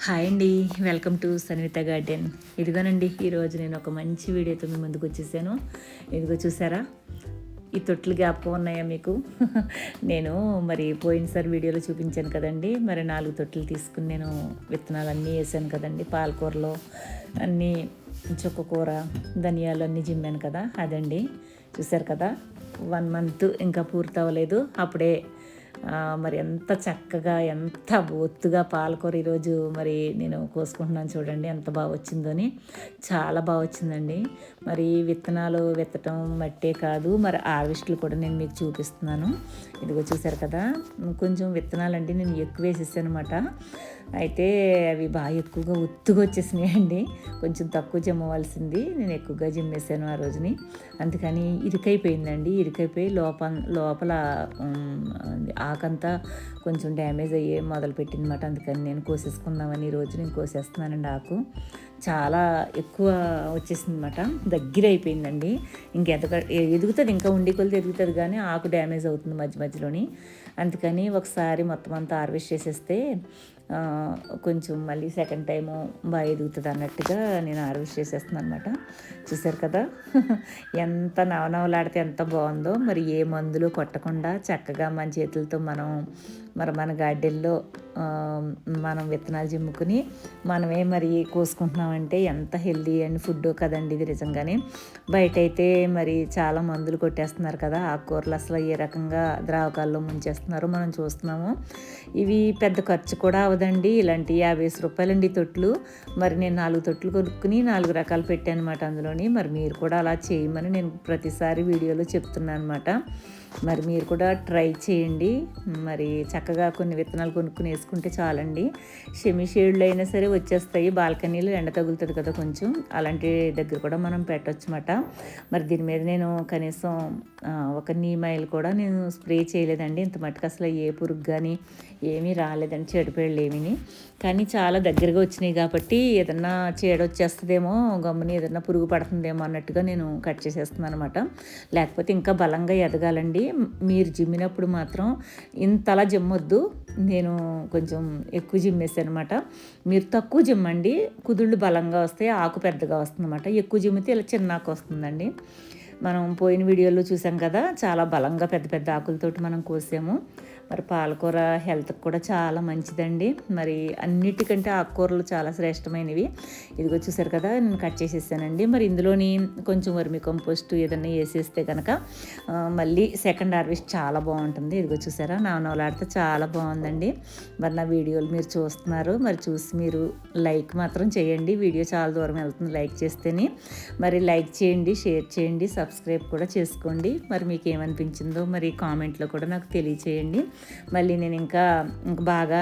Hi అండి, welcome to Sanvitha garden. ఇదిగోనండి, ఈరోజు నేను ఒక మంచి వీడియోతో మీ ముందుకు వచ్చేసాను. ఇదిగో చూసారా, ఈ తొట్లు జ్ఞాపకం ఉన్నాయా మీకు? నేను మరి పోయినసారి వీడియోలో చూపించాను కదండి, మరి 4 తొట్లు తీసుకుని నేను విత్తనాలు అన్నీ వేసాను కదండి. పాలకూరలో అన్నీ, చుక్కకూర, ధనియాలు అన్నీ జిమ్మాను కదా, అదండి. చూసారు కదా, 1 మంత్ ఇంకా పూర్తి అవ్వలేదు, అప్పుడే మరి ఎంత చక్కగా ఎంత ఒత్తుగా పాలకూర ఈరోజు మరి నేను కోసుకుంటున్నాను. చూడండి ఎంత బాగా వచ్చిందో అని, చాలా బాగా వచ్చిందండి. మరి విత్తనాలు విత్తటం మట్టే కాదు, మరి హార్వెస్ట్లు కూడా నేను మీకు చూపిస్తున్నాను. ఇదిగో చూసారు కదా, కొంచెం విత్తనాలు అంటే నేను ఎక్కువ వేసేసాను అనమాట. అయితే అవి బాగా ఎక్కువగా ఒత్తుగా వచ్చేసినాయి అండి. కొంచెం తక్కువ జిమ్మవలసింది, నేను ఎక్కువగా జిమ్మేసాను ఆ రోజుని. అందుకని ఇరుకైపోయిందండి. ఇరుకైపోయి లోపల ఆకంతా కొంచెం డ్యామేజ్ అయ్యే మొదలుపెట్టిందన్నమాట. అందుకని నేను కోసేసుకుందామని ఈరోజు నేను కోసేస్తున్నానండి. ఆకు చాలా ఎక్కువ వచ్చేసింది అనమాట, దగ్గర అయిపోయిందండి. ఎదుగుతుంది, ఇంకా ఉండి కొలితే ఎదుగుతుంది, కానీ ఆకు డ్యామేజ్ అవుతుంది మధ్య మధ్యలోని. అందుకని ఒకసారి మొత్తం అంతా హార్వెస్ట్ చేసేస్తే కొంచెం మళ్ళీ సెకండ్ టైము బాగా ఎదుగుతుంది అన్నట్టుగా నేను హార్వెస్ట్ చేసేస్తున్నాను అనమాట. చూసారు కదా, ఎంత నవనవలాడితే ఎంత బాగుందో. మరి ఏ మందులు కొట్టకుండా చక్కగా మన చేతులతో మన గార్డెన్లో మనం విత్తనాలు జిమ్ముకుని మనమే మరి కోసుకుంటున్నామంటే ఎంత హెల్దీ అండ్ ఫుడ్ కదండి ఇది. నిజంగానే బయట అయితే మరి చాలా మందులు కొట్టేస్తున్నారు కదా, ఆకుకూరలు అసలు ఏ రకంగా ద్రావకాల్లో ముంచేస్తున్నారో మనం చూస్తున్నాము. ఇవి పెద్ద ఖర్చు కూడా అవదండి, ఇలాంటి 50 రూపాయలండి తొట్లు. మరి నేను 4 తొట్లు కొనుక్కుని 4 రకాలు పెట్టాను అనమాట అందులోని. మరి మీరు కూడా అలా చేయమని నేను ప్రతిసారి వీడియోలో చెప్తున్నాను అనమాట. మరి మీరు కూడా ట్రై చేయండి. మరి చక్కగా కొన్ని విత్తనాలు కొనుక్కుని వేసుకుంటే చాలండి. షెమి షేడ్లు అయినా సరే వచ్చేస్తాయి, బాల్కనీలో ఎండ తగులుతుంది కదా కొంచెం, అలాంటి దగ్గర కూడా మనం పెట్టవచ్చు అన్నమాట. మరి దీని మీద నేను కనీసం ఒక నీమ్ ఆయిల్ కూడా నేను స్ప్రే చేయలేదండి. ఇంత మట్టుకు అసలు ఏ పురుగు కానీ ఏమీ రాలేదండి, చెడిపోయాళ్ళు ఏమీని. కానీ చాలా దగ్గరగా వచ్చినాయి కాబట్టి ఏదన్నా వచ్చేస్తుందేమో, గమ్ముని ఏదన్నా పురుగు పడుతుందేమో అన్నట్టుగా నేను కట్ చేసేస్తున్నాను అనమాట. లేకపోతే ఇంకా బలంగా ఎదగాలండి. మీరు జిమ్మినప్పుడు మాత్రం ఇంతలా జిమ్మొద్దు, నేను కొంచెం ఎక్కువ జిమ్మేసాను అనమాట. మీరు తక్కువ జిమ్మండి, కుదుళ్ళు బలంగా వస్తాయి, ఆకు పెద్దగా వస్తుంది అనమాట. ఎక్కువ జిమ్మితే ఇలా చిన్న ఆకు వస్తుందండి. మనం పోయిన వీడియోలో చూసాం కదా, చాలా బలంగా పెద్ద పెద్ద ఆకులతోటి మనం కోసాము. మరి పాలకూర హెల్త్కి కూడా చాలా మంచిదండి. మరి అన్నిటికంటే ఆకుకూరలు చాలా శ్రేష్టమైనవి. ఇదిగో చూసారు కదా, నేను కట్ చేసేసానండి. మరి ఇందులోని కొంచెం వర్మి కంపోస్ట్ ఏదన్నా వేసేస్తే కనుక మళ్ళీ సెకండ్ హార్వెస్ట్ చాలా బాగుంటుంది. ఇదిగో చూసారా, నవనవలాడితే చాలా బాగుందండి. మరి నా వీడియోలు మీరు చూస్తున్నారు, మరి చూసి మీరు లైక్ మాత్రం చేయండి. వీడియో చాలా దూరం వెళ్తుంది లైక్ చేస్తేనే. మరి లైక్ చేయండి, షేర్ చేయండి, సబ్స్క్రైబ్ కూడా చేసుకోండి. మరి మీకు ఏమనిపించిందో మరి కామెంట్లో కూడా నాకు తెలియచేయండి. మళ్ళీ నేను ఇంకా బాగా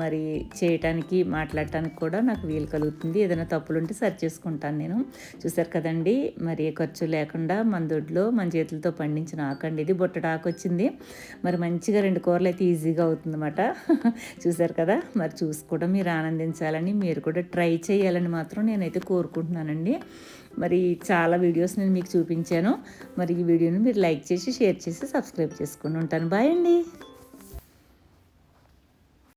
మరి చేయటానికి మాట్లాడటానికి కూడా నాకు వీలు కలుగుతుంది. ఏదైనా తప్పులుంటే సరి చేసుకుంటాను నేను. చూసారు కదండి, మరి ఏ ఖర్చు లేకుండా మన దొడ్లో మన చేతులతో పండించిన ఆకండి ఇది. బుట్టడాకు వచ్చింది, మరి మంచిగా 2 కూరలు అయితే ఈజీగా అవుతుందన్నమాట. చూసారు కదా, మరి చూసి కూడా మీరు ఆనందించాలని, మీరు కూడా ట్రై చేయాలని మాత్రం నేనైతే కోరుకుంటున్నానండి. మరి చాలా వీడియోస్ నేను మీకు చూపించాను. మరి ఈ వీడియోని మీరు లైక్ చేసి, షేర్ చేసి, సబ్స్క్రైబ్ చేసుకుని ఉంటాను. బాయ్ అండి.